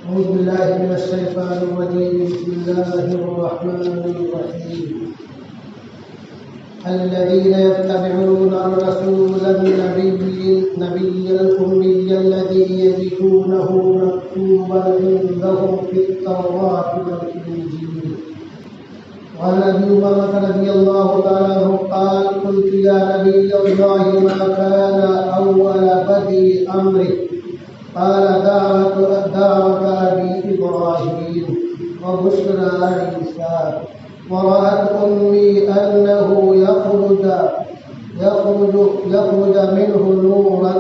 أعوذ بالله من الشيطان الرجيم. بسم الله الرحمن الرحيم. الذين يتبعون الرسول النبي الأمي الذي يجدونه مكتوبا عندهم في التوراة والإنجيل. وعن أبي هريرة رضي الله تعالى عنه قال: قلت يا نبي الله ما كان أول بدء أمرك؟ قال: دعوة أبي إبراهيم وبشرى عيسى. ورأت أمي أنه يخرج منه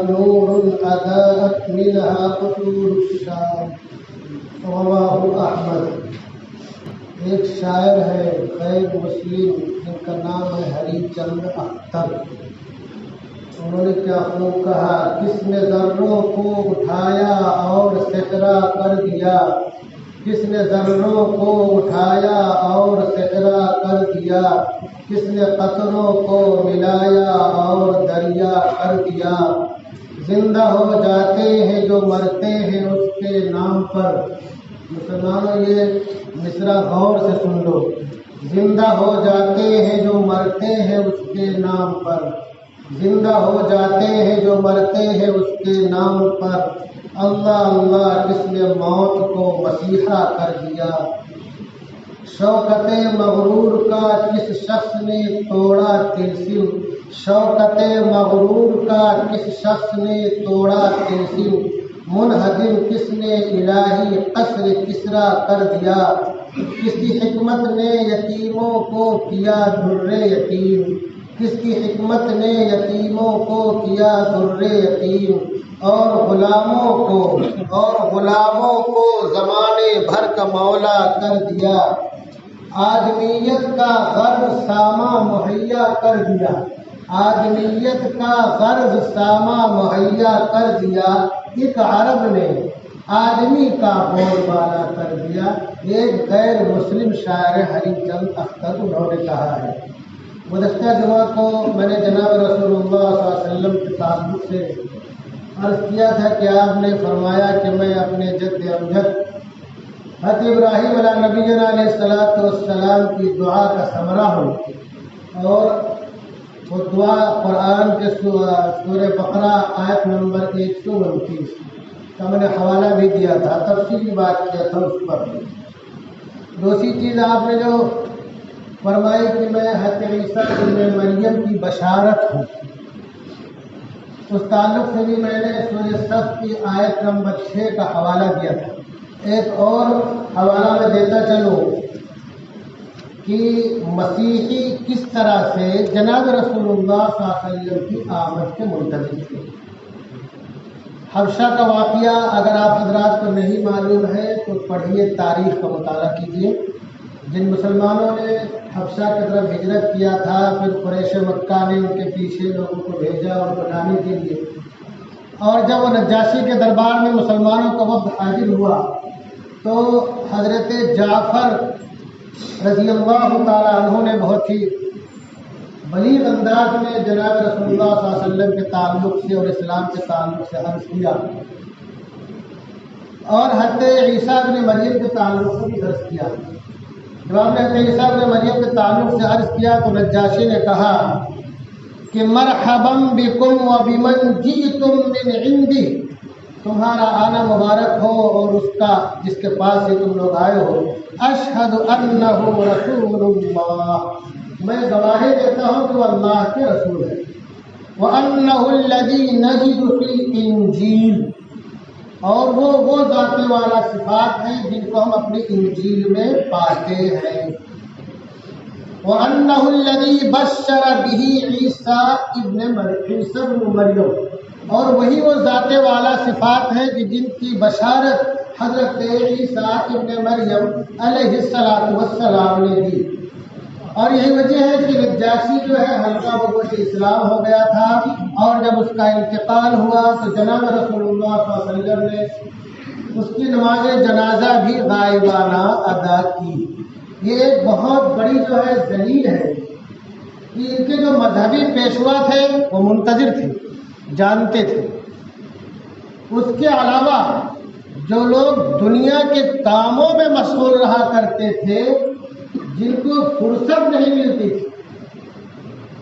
نور أضاءت منها قصور الشام. رواه أحمد. ایک شاعر ہے غیر مسلم جن کا نام ہے ہری چند اختر. انہوں نے کیا خوب کہا: کس نے ذروں کو اٹھایا اور صحرا کر دیا، کس نے ذروں کو اٹھایا اور صحرا کر دیا، کس نے قطروں کو ملایا اور دریا کر دیا. زندہ ہو جاتے ہیں جو مرتے ہیں اس کے نام پر. مسلمانوں یہ مصرع غور سے سن لو. زندہ ہو جاتے ہیں جو مرتے ہیں اس کے نام پر، زندہ ہو جاتے ہیں جو مرتے ہیں اس کے نام پر. اللہ اللہ کس نے موت کو مسیحا کر دیا. شوکت مغرور کا کس شخص نے توڑا تلسم، شوکت مغرور کا کس شخص نے توڑا تلسم. منہدم کس نے الہی قصر کسرا کر دیا. کس کی حکمت نے یتیموں کو کیا در یتیم، کس کی حکمت نے یتیموں کو کیا در یتیم. اور غلاموں کو زمانے بھر کا مولا کر دیا. آدمیت کا غرض ساما مہیا کر دیا، آدمیت کا غرض ساما مہیا کر دیا. ایک عرب نے آدمی کا بول بالا کر دیا. ایک غیر مسلم شاعر ہری چند اختر انہوں نے کہا ہے. گزشتہ جمعہ کو میں نے جناب رسول اللہ صلی اللہ علیہ وسلم کے تعلق سے عرض کیا تھا کہ آپ نے فرمایا کہ میں اپنے جد امجد حضرت ابراہیم علیہ نبی علیہ الصلوۃ والسلام کی دعا کا ثمرہ ہوں. اور وہ دعا قرآن کے سورہ بقرہ آیت نمبر 129 کا میں نے حوالہ بھی دیا تھا، تفصیلی بات کیا تھا اس پر. دوسری چیز آپ نے جو فرمائی کہ میں حضرت عیسیٰ ابن مریم کی بشارت ہوں، اس تعلق سے بھی میں نے سورہ صف کی آیت نمبر 6 کا حوالہ دیا تھا. ایک اور حوالہ میں دیتا چلوں کہ مسیحی کس طرح سے جناب رسول اللہ صلی اللہ علیہ وسلم کی آمد کے منتظر تھے. حبشہ کا واقعہ اگر آپ حضرات کو نہیں معلوم ہے تو پڑھیے، تاریخ کا مطالعہ کیجیے. جن مسلمانوں نے حبشہ کی طرف ہجرت کیا تھا، پھر قریش مکہ نے ان کے پیچھے لوگوں کو بھیجا اور بنانے کے لیے، اور جب وہ نجاشی کے دربار میں مسلمانوں کا وفد حاضر ہوا تو حضرت جعفر رضی اللہ تعالیٰ عنہ نے بہت ہی بلیغ انداز میں جناب رسول اللہ صلی اللہ علیہ وسلم کے تعلق سے اور اسلام کے تعلق سے عرض کیا، اور حضرت عیسیٰ ابن مریم کے تعلق سے بھی عرض کیا. جب آپ نے حضرت عیسیٰ ابن مریم کے تعلق سے عرض کیا تو نجاشی نے کہا کہ مرحبا بکم وبمن جئتم من عندی، تمہارا آنا مبارک ہو اور اس کا جس کے پاس سے تم لوگ آئے ہو. اشہد انہ رسول اللہ، میں گواہی دیتا ہوں کہ وہ اللہ کے رسول ہے. وانہ الذی نجد فی الانجیل، اور وہ ذاتی والا صفات ہیں جن کو ہم اپنی انجیل میں پاتے ہیں. وانہ الذی بشر بہ عیسیٰ ابن مریم، اور وہی وہ ذات والا صفات ہیں کہ جن کی بشارت حضرت عیسیٰ ابن مریم علیہ السلام نے دی. اور یہی وجہ ہے کہ نجاشی جو ہے حلقہ بگوش اسلام ہو گیا تھا، اور جب اس کا انتقال ہوا تو جناب رسول اللہ صلی اللہ علیہ وسلم نے اس کی نماز جنازہ بھی غائبانہ ادا کی. یہ ایک بہت بڑی جو ہے دلیل ہے کہ ان کے جو مذہبی پیشوا تھے وہ منتظر تھے، جانتے تھے. اس کے علاوہ جو لوگ دنیا کے کاموں میں مشغول رہا کرتے تھے، جن کو فرصت نہیں ملتی تھی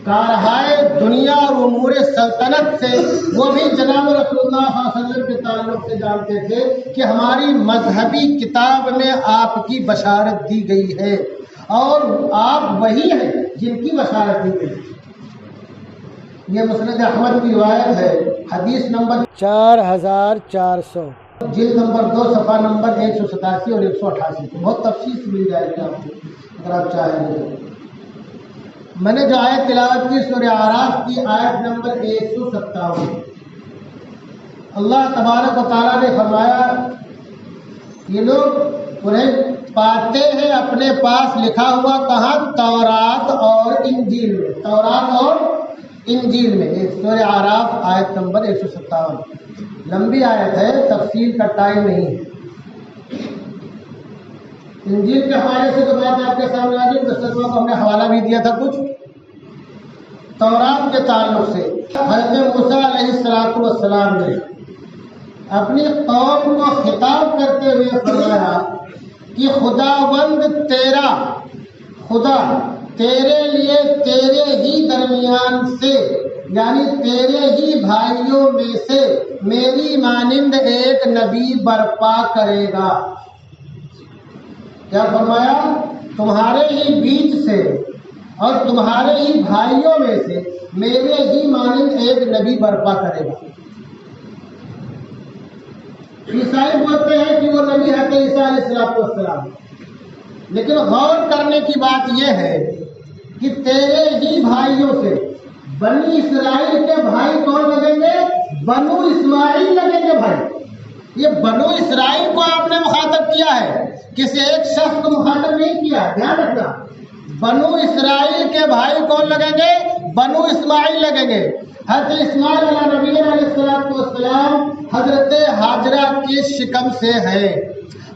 کارہائے دنیا اور امور سلطنت سے، وہ بھی جناب رسول اللہ صلی اللہ علیہ وسلم کے تعلق سے جانتے تھے کہ ہماری مذہبی کتاب میں آپ کی بشارت دی گئی ہے اور آپ وہی ہیں جن کی بشارت دی گئی ہے۔ یہ مسند احمد کی روایت ہے، حدیث نمبر 4400، جلد نمبر 2، صفحہ نمبر 187 اور 188 کو بہت تفصیل سے مل جائے گی آپ کو اگر آپ چاہیں گے۔ میں نے جو آیت تلاوت کی سورہ اعراف کی آیت نمبر 157، اللہ تبارک و تعالیٰ نے فرمایا یہ لوگ انہیں پاتے ہیں اپنے پاس لکھا ہوا کہاں؟ تورات اور انجیل میں، تورات اور انجیل میں۔ سورہ اعراف آیت نمبر 157، لمبی آیت ہے، تفصیل کا ٹائم نہیں ہے۔ انجیل کے حوالے سے تو بات آپ کے سامنے آ گئی، کو ہم نے حوالہ بھی دیا تھا کچھ۔ تورات کے تعلق سے حضرت موسیٰ علیہ السلام نے اپنی قوم کو خطاب کرتے ہوئے فرمایا کہ خداوند تیرا خدا تیرے لیے تیرے ہی درمیان سے، یعنی تیرے ہی بھائیوں میں سے میری مانند ایک نبی برپا کرے گا۔ کیا فرمایا؟ تمہارے ہی بیچ سے اور تمہارے ہی بھائیوں میں سے میرے ہی مانند ایک نبی برپا کرے گا۔ عیسائی بولتے ہیں کہ وہ نبی حضرت عیسیٰ علیہ السلام، لیکن غور کرنے کی بات یہ ہے کہ تیرے ہی بھائیوں سے، بنی اسرائیل کے بھائی کون لگیں گے؟ بنو اسماعیل لگیں گے بھائی۔ یہ بنو اسرائیل کو آپ نے مخاطب کیا ہے، کسی ایک شخص کو مخاطب نہیں کیا، دھیان رکھنا۔ بنو اسرائیل کے بھائی کون لگیں گے؟ بنو اسماعیل لگیں گے۔ حضرت اسماعیل علیہ نبی علیہ السلام حضرت ہاجرہ کی شکم سے ہے،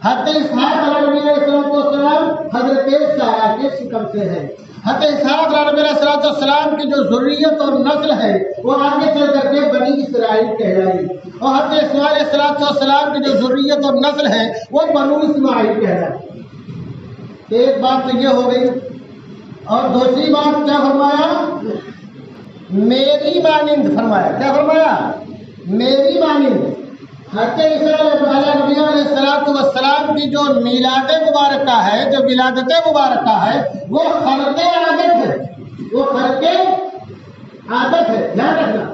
حضرت اسحاق علیہ نبی علیہ السلام حضرت سارہ کے شکم سے ہے۔ حضرت اسحاق علیہ نبی علیہ السلام کی جو ذریت اور نسل ہے وہ آگے چل کر کے بنی اسرائیل کہلائی، اور حضرت اسماعیل علیہ السلام کی جو ذریت اور نسل ہے وہ بنو اسماعیل کہلائی۔ ایک بات تو یہ ہو گئی، اور دوسری بات کیا فرمایا؟ میری مانند فرمایا۔ کیا فرمایا؟ میری مانند۔ حضرت عیسیٰ علیہ نبی علیہ السلام کی جو میلاد مبارکہ ہے، جو ولادت مبارکہ ہے، وہ خرق عادت ہے، وہ خرق عادت ہے، دھیان رکھنا،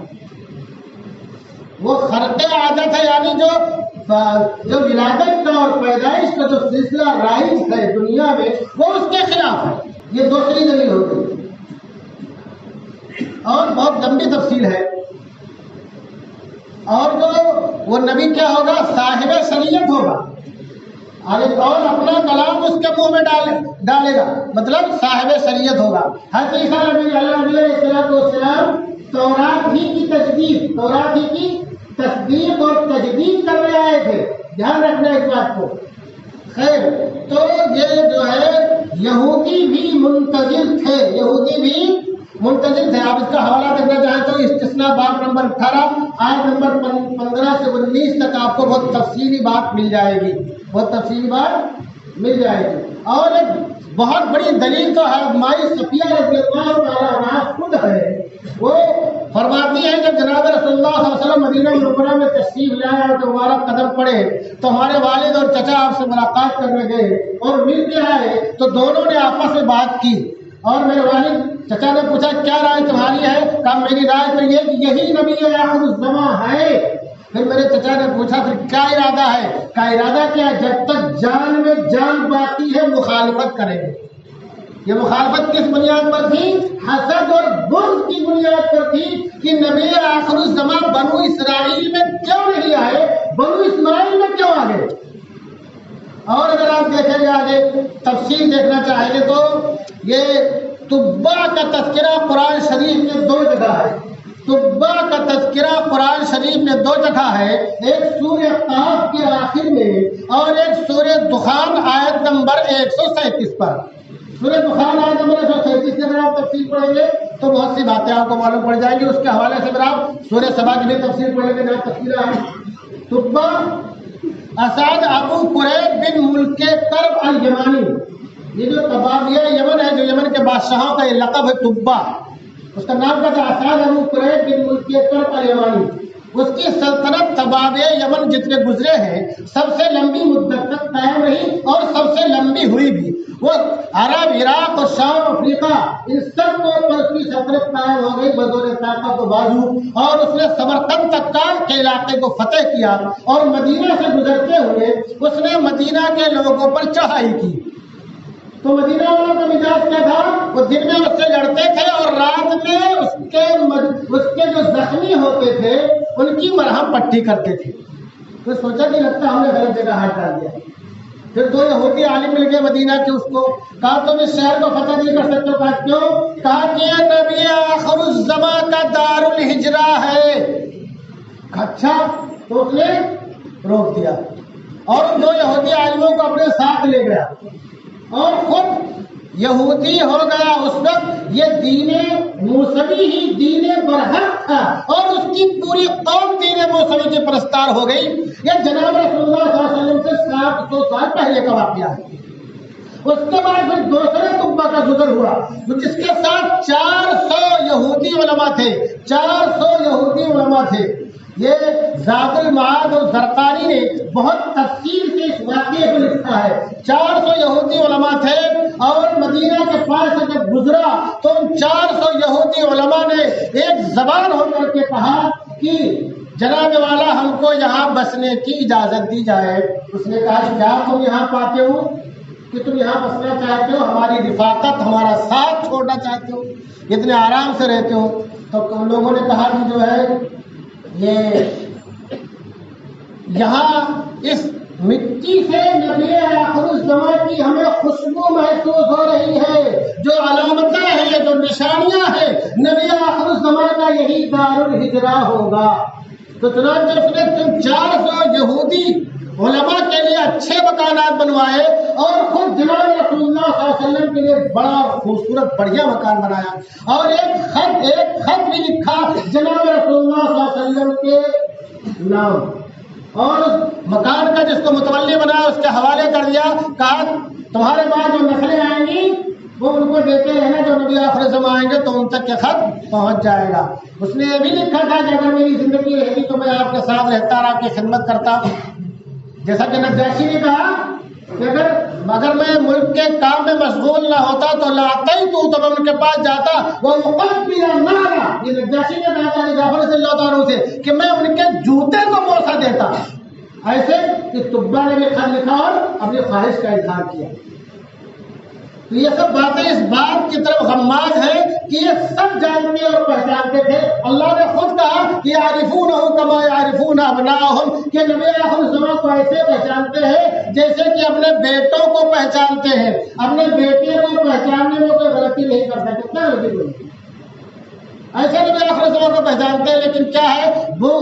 وہ خرق عادت ہے، یعنی جو ولادت کا اور پیدائش کا جو سلسلہ رائج ہے دنیا میں وہ اس کے خلاف ہے۔ یہ دوسری دلیل ہو گئی، اور بہت لمبی تفصیل ہے۔ اور جو وہ نبی کیا ہوگا؟ صاحب شریعت ہوگا، اور اپنا کلام اس کے منہ میں ڈالے گا، مطلب صاحب شریعت ہوگا۔ حضرت عیسیٰ علیہ السلام تورات ہی کی تجدید، تورات ہی کی تصدیق اور تجدید کرنے آئے تھے، دھیان رکھنا اس بات کو۔ خیر، تو یہ جو ہے یہودی بھی منتظر تھے، یہودی بھی منتظر تھے۔ آپ اس کا حوالہ دیکھنا چاہیں تو استثناء باب نمبر 18 آیت نمبر 15 سے 19 تک آپ کو بہت تفصیلی بات مل جائے گی، بہت تفصیلی بات مل جائے گی۔ اور ایک بہت بڑی دلیل تو ہے، مائی صفیہ رضی اللہ تعالیٰ عنہا خود ہے، وہ فرماتی ہے کہ جناب رسول اللہ صلی اللہ علیہ وسلم مدینہ منورہ میں تشریف لائے اور ہمارا قدم پڑے تو ہمارے والد اور چچا آپ سے ملاقات کرنے گئے اور مل کے آئے تو دونوں نے آپس میں بات کی، اور میرے والد چچا نے پوچھا کیا رائے تمہاری ہے؟ کہا میری رائے تو یہ کہ یہی نبی آخر الزمان ہے۔ پھر میرے چچا نے پوچھا پھر کیا ارادہ ہے؟ کہا ارادہ کیا؟ جب تک جان میں جان باقی ہے مخالفت کریں گے۔ یہ مخالفت کس بنیاد پر تھی؟ حسد اور بغض کی بنیاد پر تھی کہ نبی آخر الزمان بنو اسرائیل میں کیوں نہیں آئے، بنو اسماعیل میں کیوں آ گئے؟ اور اگر آپ دیکھیں گے آگے تفصیل دیکھنا چاہیں گے تو یہ تبا کا تذکرہ قرآن شریف میں 2 جگہ ہے، تبا کا تذکرہ قرآن شریف میں 2 جگہ ہے، ایک سورہ قاف کے آخر میں اور ایک سورہ دخان آیت نمبر 137 پر۔ سورہ دخان آیت نمبر 137 سے اگر آپ تفصیل پڑھیں گے تو بہت سی باتیں آپ کو معلوم پڑ جائیں گی۔ اس کے حوالے سے اگر آپ سورہ سبا کی بھی تفصیل پڑھیں گے، جہاں تفصیل ہے تبا اسعد ابو قریب بن ملک کرب الیمانی، یہ جو تبابیہ یمن ہے، جو یمن کے بادشاہوں کا یہ لقب ہے تبا، اس کا نام کیا تھا؟ اسعد ابو قریب بن ملک کرب الیمانی۔ اس کی سلطنت تبابیہ یمن جتنے گزرے ہیں سب سے لمبی مدت تک قائم رہی اور سب سے لمبی ہوئی بھی۔ وہ عرب، عراق اور شام، افریقہ، ان سب کو پر اس کی سلطنت قائم ہو گئی بزور طاقت و بازو، اور اس نے سمرقند تک کے علاقے کو فتح کیا اور مدینہ سے گزرتے ہوئے اس نے مدینہ کے لوگوں پر چڑھائی کی۔ تو مدینہ والوں کا مزاج کیا تھا؟ وہ دن میں اس سے لڑتے تھے اور رات میں اس کے جو زخمی ہوتے تھے ان کی مرہم پٹی کرتے تھے۔ تو سوچا کہ لگتا ہم نے غلط جگہ ہاتھ ڈال دیا۔ پھر دو یہودی عالم مل گئے مدینہ کے، اس کو کہا تم اس شہر کو فتح نہیں کر سکتے ہو۔ کہا کیوں؟ کہا کہ یہ نبی آخر الزمان کا دار الہجرہ ہے۔ اچھا، تو اس نے روک دیا اور ان دو یہودی عالموں کو اپنے ساتھ لے گیا اور خود یہودی ہو گیا۔ اس وقت یہ دین موسوی ہی دین برحق تھا اور اس کی پوری قوم دین موسوی کی پرستار ہو گئی۔ یہ جناب رسول اللہ صلی اللہ علیہ وسلم سے 700 سال پہلے کا واقعہ ہے۔ اس کے بعد پھر دوسرے تبا کا ذکر ہوا جس کے ساتھ 400 یہودی علماء تھے۔ 400 یہودی علماء تھے۔ یہ زاد المعاد اور زرقانی نے بہت تفصیل سے اس واقعے کو لکھا ہے۔ 400 یہودی علماء تھے اور مدینہ کے پاس سے جب گزرا تو ان 400 یہودی علماء نے ایک زبان ہو کر کے کہا کہ جناب والا ہم کو یہاں بسنے کی اجازت دی جائے۔ اس نے کہا کہ کیا تم یہاں پاتے ہو کہ تم یہاں بسنا چاہتے ہو، ہماری رفاقت، ہمارا ساتھ چھوڑنا چاہتے ہو، اتنے آرام سے رہتے ہو؟ تو ان لوگوں نے کہا کہ جو ہے یہ یہاں اس مٹی سے نبی آخر الزمان کی ہمیں خوشبو محسوس ہو رہی ہے، جو علامتیں ہیں، جو نشانیاں ہیں، نبی آخر الزمان کا یہی دار الہجرہ ہوگا۔ تو چنانچہ اس نے 400 یہودی علماء کے لیے اچھے مکانات بنوائے اور خود جناب رسول اللہ صلی اللہ علیہ وسلم کے لیے بڑا خوبصورت بڑھیا مکان بنایا اور ایک خط بھی لکھا جناب رسول اللہ صلی اللہ علیہ وسلم کے نام، اور اس مکان کا جس کو متولی بنایا اس کے حوالے کر دیا۔ کہا تمہارے بعد جو نسلیں آئیں گی وہ ان کو دیتے رہنا، جو نبی آخر زمان آئیں گے تو ان تک کے خط پہنچ جائے گا۔ اس نے یہ بھی لکھا تھا کہ اگر میری زندگی رہی تو میں آپ کے ساتھ رہتا اور آپ کی خدمت کرتا، جیسا کہ نجاشی نے کہا کہ اگر میں ملک کے کام میں مشغول نہ ہوتا تو لاتی تو میں ان کے پاس جاتا، وہ مقبل نارا، یہ نجاشی نے کہا تھا جعفر رضی اللہ عنہ سے کہ میں ان کے جوتے کو بوسہ دیتا۔ ایسے کہ تبا نے بھی خط لکھا اور اپنی خواہش کا اظہار کیا۔ تو یہ سب باتیں اس بات کی طرف غماز ہیں کہ یہ سب جانتے اور پہچانتے تھے۔ اللہ نے خود کہا کہ یعرفونہ کما یعرفون ابناءہم، کہ نبی آخر الزمان کو ایسے پہچانتے ہیں جیسے کہ اپنے بیٹوں کو پہچانتے ہیں۔ اپنے بیٹے کو پہچاننے میں کوئی غلطی نہیں کر سکتے، کیا غلطی کوئی ایسے نبی آخر الزمان کو پہچانتے ہیں، لیکن کیا ہے وہ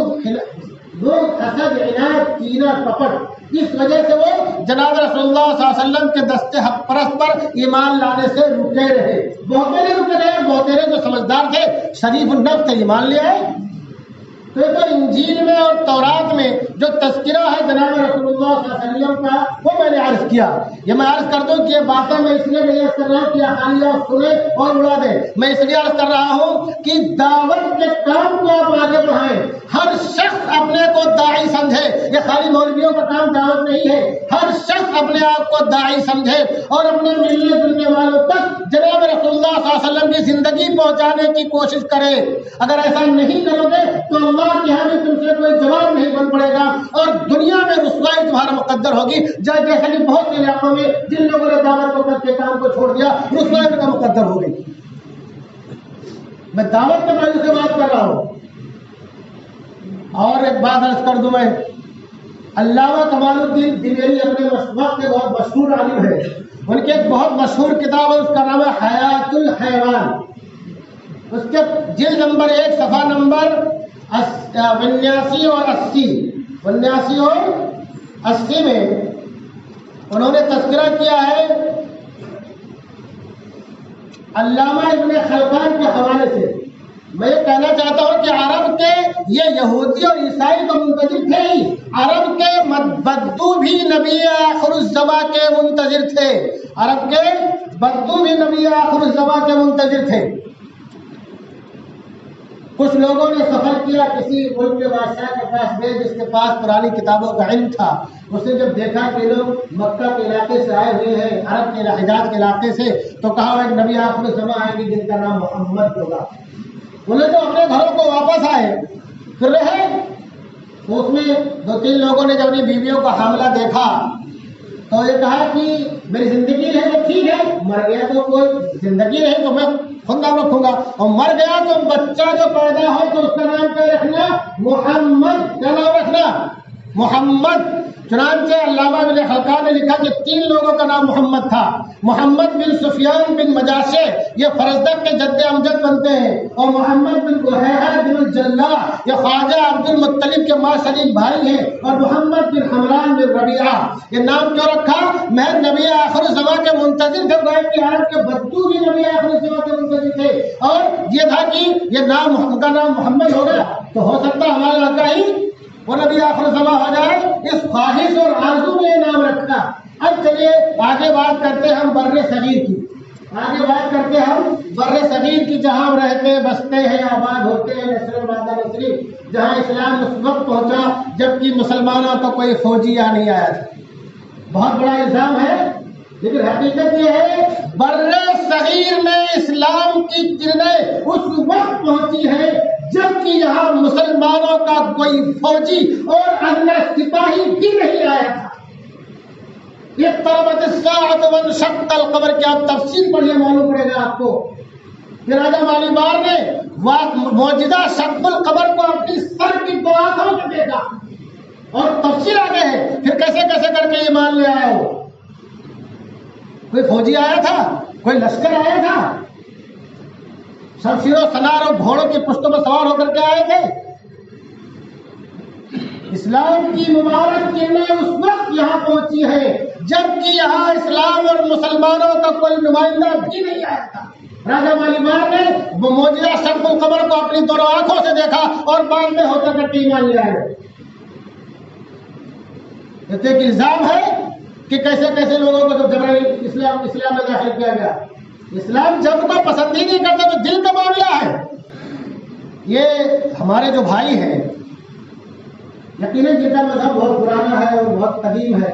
حسد، عناد، کینہ، کپٹ، اس وجہ سے وہ جناب رسول اللہ صلی اللہ علیہ وسلم کے دستے حق پرست پر ایمان لانے سے رکے رہے۔ بہترے رکے رہے، بہترے جو سمجھدار تھے، شریف النفس تھے، ایمان لے آئے۔ تو انجیل میں اور تورات میں جو تذکرہ ہے جناب رسول اللہ صلی اللہ علیہ وسلم کا، وہ میں نے عرض کیا۔ یہ میں عرض کر دوں کہ یہ باتیں میں اس لیے نہیں عرض کر رہا ہوں کہ خالی آپ سنیں اور اڑا دیں، میں اس لیے عرض کر رہا ہوں کہ دعوت کے کام کو آپ آگے بڑھائیں۔ ہر شخص اپنے کو داعی سمجھے، یہ خالی مولویوں کا کام دعوت نہیں ہے۔ ہر شخص اپنے آپ کو داعی سمجھے اور اپنے ملنے جلنے والوں تک جناب رسول اللہ صلی اللہ علیہ وسلم کی زندگی پہنچانے کی کوشش کرے۔ اگر ایسا نہیں کرو گے تو اللہ کے یہاں بھی تم سے کوئی جواب نہیں بن پڑے گا اور دنیا میں رسوائی تمہارا مقدر ہوگی، جیسا کہ بہت سے علاقوں میں جن لوگوں نے دعوت کو کر کے کام کو چھوڑ دیا، رسوائی کا مقدر ہو گئی۔ میں دعوت کے بارے سے بات کر رہا ہوں۔ اور ایک بات عرض کر دوں، میں علامہ کمال الدین دیلمی اپنے وقت کے بہت مشہور عالم ہے، ان کی ایک بہت مشہور کتاب ہے، اس کا نام ہے حیات الحیوان۔ اس کے جلد نمبر 1 صفحہ نمبر 89 اور 80 میں انہوں نے تذکرہ کیا ہے علامہ ابن خلقان کے حوالے سے میں یہ کہنا چاہتا ہوں کہ عرب کے یہ یہودی اور عیسائی تو منتظر تھے ہی، عرب کے بدو بھی نبی آخر الزماں کے منتظر تھے، عرب کے بدو بھی نبی آخر الزماں کے منتظر تھے۔ کچھ لوگوں نے سفر کیا، کسی ملک کے بادشاہ کے پاس گئے جس کے پاس پرانی کتابوں کا علم تھا۔ اس نے جب دیکھا کہ لوگ مکہ کے علاقے سے آئے ہوئے ہیں، عرب کے حجاز کے علاقے سے، تو کہا ایک نبی آخر الزماں آئیں گے جن کا نام محمد ہوگا۔ انہیں تو اپنے گھروں کو واپس آئے پھر رہے، تو اس میں 2-3 لوگوں نے جب اپنی بیویوں کا حاملہ دیکھا تو یہ کہا کہ میری زندگی رہے تو ٹھیک ہے، مر گیا تو کوئی زندگی رہے تو میں خود نام رکھوں گا، اور مر گیا تو بچہ جو پیدا ہو تو اس کا نام کیا رکھنا؟ محمد۔ کیا نام رکھنا؟ محمد۔ چنانچہ علامہ ابن خلکان نے لکھا کہ 3 لوگوں کا نام محمد تھا۔ محمد بن سفیان بن مجاشع یہ فرزدق کے جد امجد بنتے ہیں، اور محمد بن بحیرہ بن الجلہ یہ خواجہ عبد المطلب کے ماں شریف بھائی ہیں، اور محمد بن حمران بن ربیعہ۔ یہ نام کیوں رکھا؟ محض نبی آخر الزماں کے منتظر تھے، گویا کہ عرب کے بدو بھی نبی آخر الزماں کے منتظر تھے، اور یہ تھا کہ یہ نام ان کا نام محمد ہو گیا تو ہو سکتا ہے ہمارا لڑکا ہی وہ نبی آخر الزماں ہو جائے، اس خواہش اور آرزو میں یہ نام رکھا۔ اب چلیے آگے بات کرتے ہیں ہم بر صغیر کی، آگے بات کرتے ہیں ہم بر صغیر کی، جہاں ہم رہتے بستے ہیں، آباد ہوتے ہیں، نسل بعد نسل، جہاں اسلام اس وقت پہنچا جبکہ مسلمانوں کا کوئی فوجی یہاں نہیں آیا تھا۔ بہت بڑا الزام ہے، لیکن حقیقت یہ ہے بر صغیر میں اسلام کی کرنیں اس وقت پہنچی ہے جبکہ یہاں مسلمانوں کا کوئی فوجی اور ادنیٰ سپاہی بھی نہیں آیا تھا۔ اقتربت الساعۃ وانشق القمر کی آپ تفسیر پڑھیے، معلوم پڑے گا آپ کو کہ راجہ مالیبار نے موجودہ شق القمر کو اپنی سر کی 2 آنکھوں سے دیکھا، اور تفسیر آگے ہے پھر کیسے کیسے کر کے ایمان لے آیا ہو۔ کوئی فوجی آیا تھا؟ کوئی لشکر آیا تھا؟ شمشیر و سنار اور گھوڑوں کی پشتوں پر سوار ہو کر کے آئے تھے؟ اسلام کی مبارک کرنیں اس وقت یہاں پہنچی ہے جبکہ یہاں اسلام اور مسلمانوں کا کوئی نمائندہ بھی نہیں آیا تھا۔ راجہ مالیبار نے موجودہ شق القمر کو اپنی 2 آنکھوں سے دیکھا اور بعد میں ہو کر کے ایمان لے آئے۔ یہ ایک الزام ہے کہ کیسے کیسے لوگوں کو جبرائیل اسلام میں داخل کیا گیا۔ اسلام جب کو پسند ہی نہیں کرتا تو دل کا معاملہ ہے۔ یہ ہمارے جو بھائی ہیں یقیناً جن کا مذہب بہت پرانا ہے اور بہت قدیم ہے،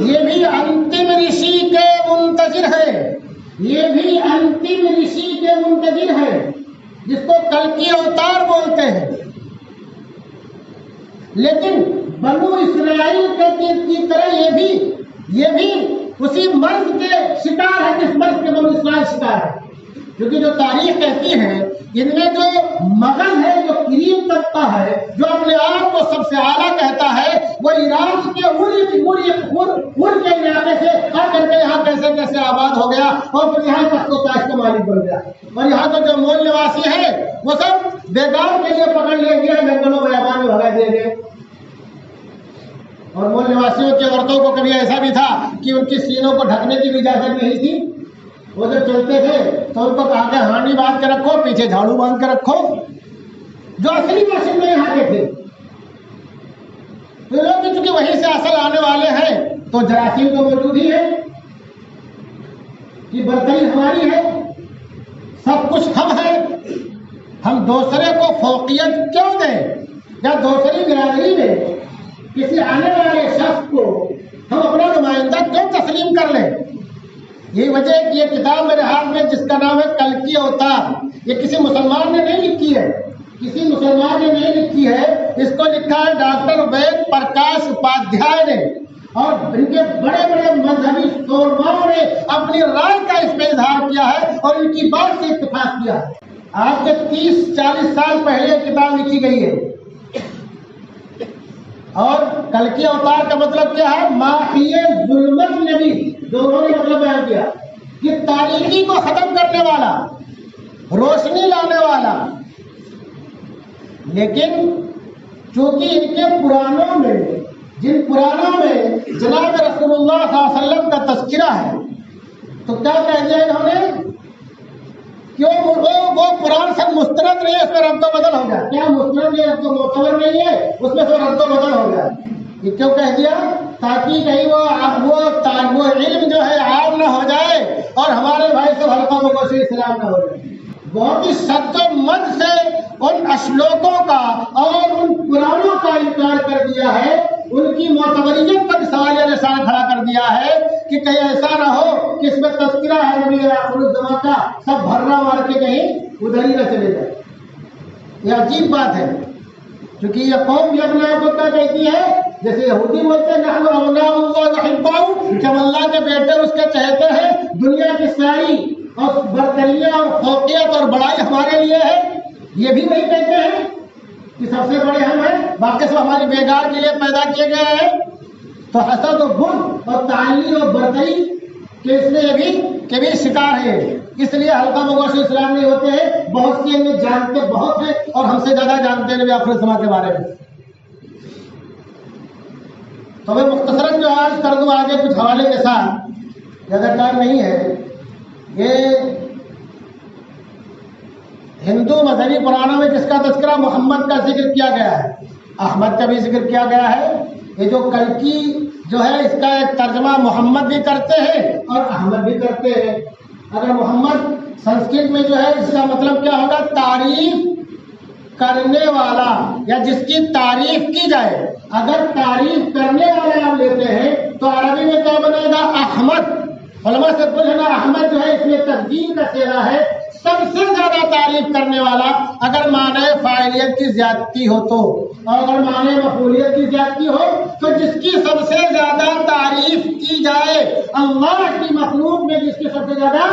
یہ بھی انتم رشی کے منتظر ہے، یہ بھی انتم رشی کے منتظر ہے جس کو کلکی اوتار بولتے ہیں۔ لیکن بنو اسرائیل کی طرح یہ بھی اسی مرض کے شکار ہے جس مرض کے بنو اسرائیل شکار ہے، کیونکہ جو تاریخ کہتی ہے ان میں جو مغل ہے، جو کریم طبقہ ہے، جو اپنے آپ کو سب سے اعلیٰ کہتا ہے، وہ عراق کے مر کے علاقے سے آ کر کے یہاں کیسے کیسے آباد ہو گیا اور پھر یہاں تک کو تاج کا مالک بن گیا، اور یہاں کا جو مول نواسی ہے وہ سب بیگار کے لیے پکڑ لے گیا، جنگلوں میں بیابان میں بھگا دیے گئے۔ اور مول نواسیوں کی عورتوں کو کبھی ایسا بھی تھا کہ ان کی سینوں کو ڈھکنے کی بھی اجازت نہیں تھی، وہ جب چلتے تھے تو ان کو کہا کہ ہانڈی باندھ کے رکھو، پیچھے جھاڑو باندھ کے رکھو، جو اصلی باشندے یہاں کے تھے۔ تو لوگ چونکہ وہیں سے اصل آنے والے ہیں تو جراثیم تو موجود ہی ہے کہ برتری ہماری ہے، سب کچھ ہم ہیں، ہم دوسرے کو فوقیت کیوں دیں، یا دوسری برادری میں کسی آنے والے شخص کو ہم اپنا نمائندہ کیوں تسلیم کر لیں؟ یہی وجہ ہے کہ یہ کتاب میرے ہاتھ میں جس کا نام ہے کلکی اوتار، یہ کسی مسلمان نے نہیں لکھی ہے، کسی مسلمان نے نہیں لکھی ہے، اس کو لکھا ہے ڈاکٹر وید پرکاش اپادھیائے نے، اور ان کے بڑے بڑے مذہبی شورباؤں نے اپنی رائے کا اس میں اظہار کیا ہے اور ان کی بات سے اتفاق کیا ہے۔ آج سے 30-40 سال پہلے کتاب لکھی گئی ہے، اور کلکی اوتار کا مطلب کیا ہے؟ ماحیے ظلمت نبی، دونوں نے مطلب بیان کیا کہ تاریکی کو ختم کرنے والا، روشنی لانے والا۔ لیکن چونکہ ان کے پرانوں میں، جن پرانوں میں جناب رسول اللہ صلی اللہ علیہ وسلم کا تذکرہ ہے، تو کیا کہہ دیا انہوں نے کہ وہ قرآن سے مستند نہیں ہے، اس میں رد و بدل ہو گیا. کیا مستند ہے؟ رد و معتبر نہیں ہے، اس میں تو رد و بدل ہو گیا. یہ کیوں کہہ دیا؟ تاکہ کہیں وہ علم جو ہے عام نہ ہو جائے اور ہمارے بھائی سب حلقہ مبشر اسلام نہ ہو جائے. بہت ہی سخت و مد سے ان اشلوکوں کا اور ان قرآنوں کا انکار کر دیا ہے، ان کی معتبریت پر سوال نشان کھڑا کر دیا ہے کہ کہیں ایسا نہ ہو کہ اس میں تذکرہ ہے نبی آخر الزمان کا، سب بھرنا مار کے کہیں ادھر ہی نہ چلے جائے. یہ عجیب بات ہے، کیونکہ یہ قوم بھی اپنے آپ کو کیا کہتی ہے؟ جیسے یہودی بولتے ہیں نحن ابناء اللہ واحباؤہ، کہ ہم اللہ کے بیٹے اس کے چہتے ہیں. دنیا کی ساری اور برتریاں اور فوقیت اور بڑائی ہمارے لیے ہے. یہ بھی وہی کہتے ہیں کہ سب سے بڑے ہم ہیں، باقی سب ہماری بیگار کے لیے پیدا کیے گئے ہیں. تو حسد و بغض اور تعلی اور برتری کے اس لیے بھی شکار ہے. اس لیے حلقہ مبشر اسلام نہیں ہوتے ہیں. بہت سی انہیں جانتے بہت ہیں اور ہم سے زیادہ جانتے ہیں نبی آخر الزمان کے بارے میں. تو میں مختصراً جو آج کر دوں آگے کچھ حوالے کے ساتھ، زیادہ ٹائم نہیں ہے. یہ ہندو مذہبی قرآنوں میں جس کا تذکرہ محمد کا ذکر کیا گیا ہے، احمد کا بھی ذکر کیا گیا ہے. یہ جو کلکی جو ہے اس کا ایک ترجمہ محمد بھی کرتے ہیں اور احمد بھی کرتے ہیں. اگر محمد سنسکرت میں جو ہے اس کا مطلب کیا ہوگا؟ تعریف کرنے والا یا جس کی تعریف کی جائے. اگر تعریف کرنے والا آپ لیتے ہیں تو عربی میں کیا بنے گا؟ احمد. علماء سے پوچھنا احمد جو ہے اس میں تقدیم کا صیغہ ہے، سب سے زیادہ تعریف کرنے والا. اگر معنی فاعلیت کی زیادتی ہو تو، اور اگر معنی مفعولیت کی زیادتی ہو تو جس کی سب سے زیادہ تعریف کی جائے، اللہ کی مخلوق میں جس کی سب سے زیادہ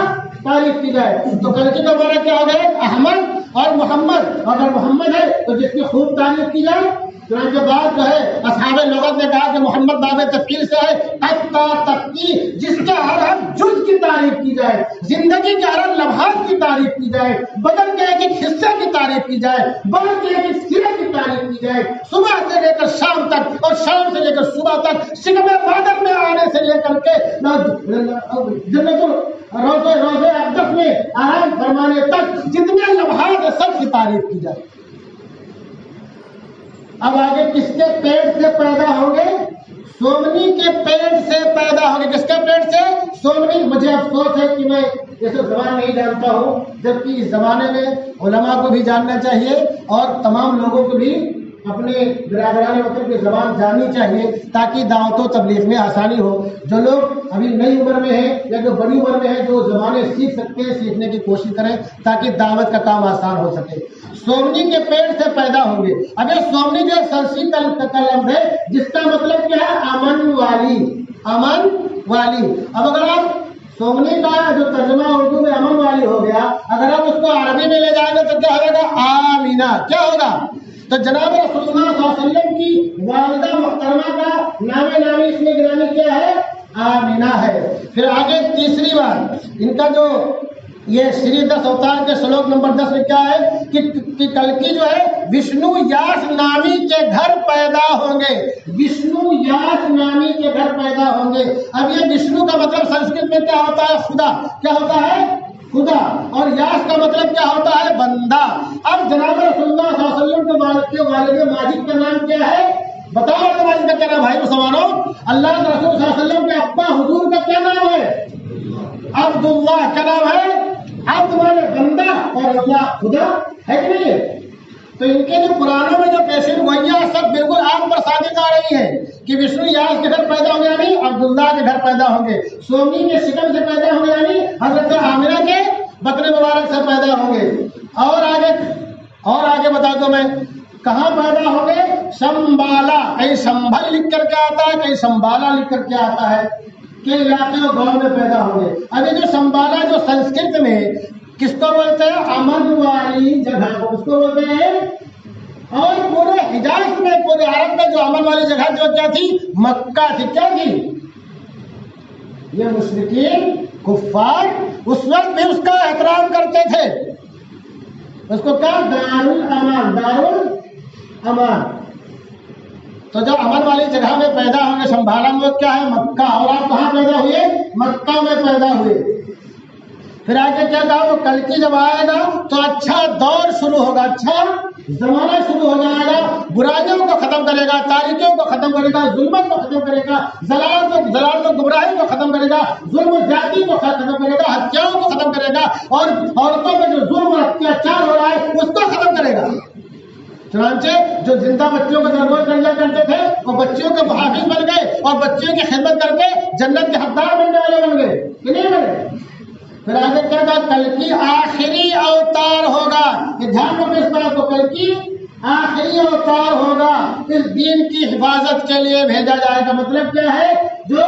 تعریف کی جائے. تو کلکی کا معنی کیا ہو گئے؟ احمد اور محمد. اگر محمد ہے تو جس کی خوب تعریف کی جائے. چنانچہ بعد جو ہے اصحاب لغت نے کہا کہ محمد باب تفکیر سے ہے، حتی تقی، جس کے ہر جز کی تعریف کی جائے، زندگی کے ہر لمحات کی تعریف کی جائے، بدن کے ایک ایک حصے کی تعریف کی جائے، بدن کے ایک ایک سرے کی تعریف کی جائے، صبح سے لے کر شام تک اور شام سے لے کر صبح تک، شکم مادر میں آنے سے لے کر کے جنت روزے اقدس میں آرام فرمانے تک جتنے لمحات ہیں سب کی تعریف کی جائے. اب آگے کس کے پیٹ سے پیدا ہوں گے؟ سومنی کے پیٹ سے پیدا ہوں گے. کس کے پیٹ سے؟ سومنی. مجھے افسوس ہے کہ میں یہ سب زبان نہیں جانتا ہوں، جبکہ اس زمانے میں علماء کو بھی جاننا چاہیے اور تمام لوگوں کو بھی اپنے برادران وطن کی زبان جاننی چاہیے تاکہ دعوت و تبلیغ میں آسانی ہو. جو لوگ ابھی نئی عمر میں ہیں یا جو بڑی عمر میں ہیں جو زبانیں سیکھ سکتے ہیں سیکھنے کی کوشش کریں تاکہ دعوت کا کام آسان ہو سکے. سومنی کے پیٹ سے پیدا ہوں گے. اب یہ سومنی جو سنسکرت کا لفظ ہے جس کا مطلب کیا ہے؟ امن والی. امن والی. اب اگر آپ سومنی کا جو ترجمہ اردو میں امن والی ہو گیا، اگر آپ اس کو عربی میں لے جائیں گے تو کیا ہوگا؟ آمینہ. کیا ہوگا؟ تو جناب رسول اللہ صلی اللہ علیہ وسلم کی والدہ محترمہ کا نامی اس میں گرامی کیا ہے؟ آمینہ ہے. پھر آگے تیسری بات، ان کا جو یہ شری 10 اوتار کے شلوک نمبر 10 میں کیا ہے کہ کلکی جو ہے وشنو یاس نامی کے گھر پیدا ہوں گے. وشنو یاس نامی کے گھر پیدا ہوں گے. اب یہ وشنو کا مطلب سنسکرت میں کیا ہوتا ہے؟ خدا. کیا ہوتا ہے؟ خدا. اور یاس کا مطلب کیا ہوتا ہے؟ بندہ. اب جناب رسول اللہ صلی اللہ علیہ وسلم کے والد ماجد کا نام کیا ہے؟ بتاؤ والد ماجد کا کیا نام؟ بھائی مسلمانوں، اللہ کے رسول صلی اللہ علیہ وسلم کے ابا حضور کا کیا نام ہے؟ عبداللہ. کیا نام ہے؟ عبد مانے بندہ اور اللہ خدا ہے کہ نہیں ہے؟ تو ان کے جو قرآنوں میں جو پیشین گوئیاں سب بالکل آپ پر صادق آ رہی ہیں کہ وشنو یاس کے گھر پیدا ہوں گے یعنی عبداللہ کے گھر پیدا ہوں گے، سومنی کے شکم سے پیدا ہوں گے یعنی حضرت آمنہ کے بطن مبارک سے پیدا ہوں گے. اور آگے بتا دو میں کہاں پیدا ہوں گے؟ سمبالا. کہیں سنبھل لکھ کر کے آتا ہے، کہیں سمبالا لکھ کر کے آتا ہے کہ علاقے اور گاؤں میں پیدا ہوں گے. ابھی جو سمبالا جو سنسکرت میں کس کو بولتے ہیں؟ امن والی جگہ کو کس کو بولتے ہیں؟ اور پورے حجاز میں پورے عرب میں جو امن والی جگہ جو کیا تھی؟ مکہ تھی. کیا تھی؟ یہ مشرکین کفار اس وقت بھی اس کا احترام کرتے تھے. اس کو کیا؟ دارالامان. دارالامان. تو جب امن والی جگہ میں پیدا ہوں گے سنبھالا میں کیا ہے؟ مکہ. اور آپ کہاں پیدا ہوئے؟ مکہ میں پیدا ہوئے. پھر آگے کیا کہا وہ کل کی جب آئے گا تو اچھا دور شروع ہوگا، اچھا زمانہ شروع ہو جائے گا، برائیوں کو ختم کرے گا، تاریکیوں کو ختم کرے گا، ظلمت کو ختم کرے گا، ضلالت و گمراہی کو ختم کرے گا، ظلم و زیادتی کو ختم کرے گا، ہتھیاروں کو ختم کرے گا، اور عورتوں پہ جو ظلم اور اتیاچار ہو رہا ہے اس کو ختم کرے گا۔ چنانچہ جو زندہ بچیوں کو درگور کر لیا کرتے تھے وہ بچیوں کے محافظ بن گئے اور بچیوں کی خدمت کر کے جنت کے حقدار بننے والے بن گئے کہ نہیں بنے؟ پھر آگے کیا کہا کل کی آخری اوتار ہوگا، یہ دھیان رکھو اس بات کو، کل کی آخری اوتار ہوگا، اس دین کی حفاظت کے لیے بھیجا جائے گا۔ مطلب کیا ہے؟ جو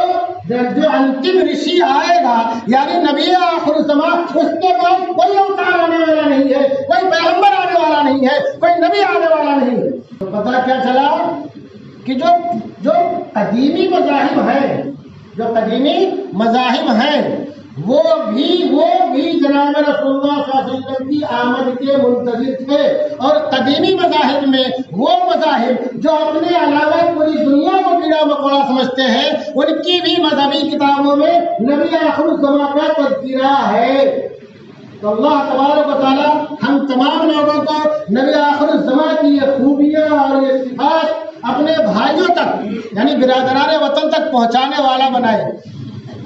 انتم رشی آئے گا یعنی نبی آخر الزمان، اس کے بعد کوئی اوتار آنے والا نہیں ہے، کوئی پیغمبر آنے والا نہیں ہے، کوئی نبی آنے والا نہیں ہے۔ تو پتہ کیا چلا کہ جو قدیمی مذاہب ہیں، جو قدیمی مذاہب ہیں وہ بھی جناب رسول اللہ صلی اللہ علیہ وسلم کی آمد کے منتظر تھے، اور قدیمی مذاہب میں وہ مذاہب جو اپنے علاوہ پوری دنیا کو کیڑا مکوڑا سمجھتے ہیں ان کی بھی مذہبی کتابوں میں نبی آخر الزمان کا تذکرہ ہے۔ تو اللہ تبارک و تعالی ہم تمام لوگوں کو نبی آخر الزمان کی یہ خوبیاں اور یہ صفات اپنے بھائیوں تک یعنی برادران وطن تک پہنچانے والا بنائے۔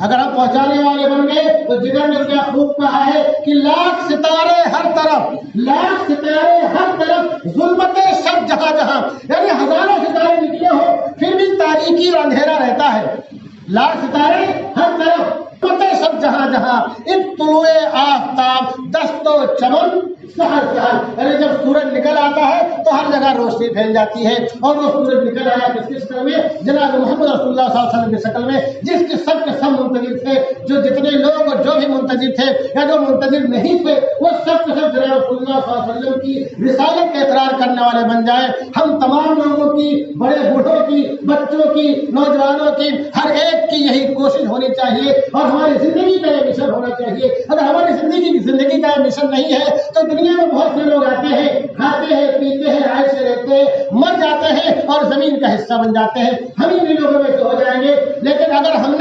اگر ہم پہنچانے والے بن گئے تو جگر نے کیا خوب کہا ہے کہ لاکھ ستارے ہر طرف ظلمتیں سب جہاں جہاں، یعنی ہزاروں ستارے نکلے ہو پھر بھی تاریکی اور اندھیرا رہتا ہے، لاکھ ستارے ہر طرف، ظلمتیں سب جہاں جہاں، ان طلوع آفتاب دست و چمن سحر یعنی جب سورج نکل آتا ہے تو ہر جگہ روشنی پھیل جاتی ہے، اور وہ سورج نکل آیا کس کی شکل میں؟ جناب محمد رسول اللہ صلی اللہ علیہ وسلم کی شکل میں، جس کے سب منتظر تھے، جو جتنے لوگ اور جو بھی منتظر تھے یا جو منتظر نہیں تھے وہ سب کے سب جناب رسول اللہ صلی اللہ علیہ وسلم کی رسالت کا اقرار کرنے والے بن جائیں۔ ہم تمام لوگوں کی، بڑے بوڑھوں کی، بچوں کی، نوجوانوں کی، ہر ایک کی یہی کوشش ہونی چاہیے اور ہماری زندگی کا یہ مشن ہونا چاہیے۔ اگر ہماری زندگی کا یہ مشن نہیں ہے تو دنیا میں بہت سے لوگ آتے ہیں، کھاتے ہیں، پیتے ہیں، عائش سے رہتے ہیں، مر جاتے ہیں اور زمین کا حصہ بن جاتے ہیں، ہم ہی بھی لوگوں میں سے ہو جائیں گے۔ لیکن اگر ہم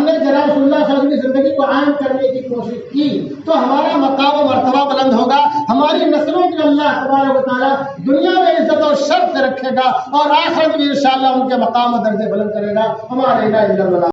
نے جناب رسول اللہ صلی اللہ علیہ وسلم کی زندگی کو عام کرنے کی کوشش کی تو ہمارا مقام و مرتبہ بلند ہوگا، ہماری نسلوں کے اللہ تبارک و تعالیٰ دنیا میں عزت اور شرف رکھے گا اور آخرت میں انشاءاللہ ان کے مقام و درجے بلند کرے گا۔ ہمارے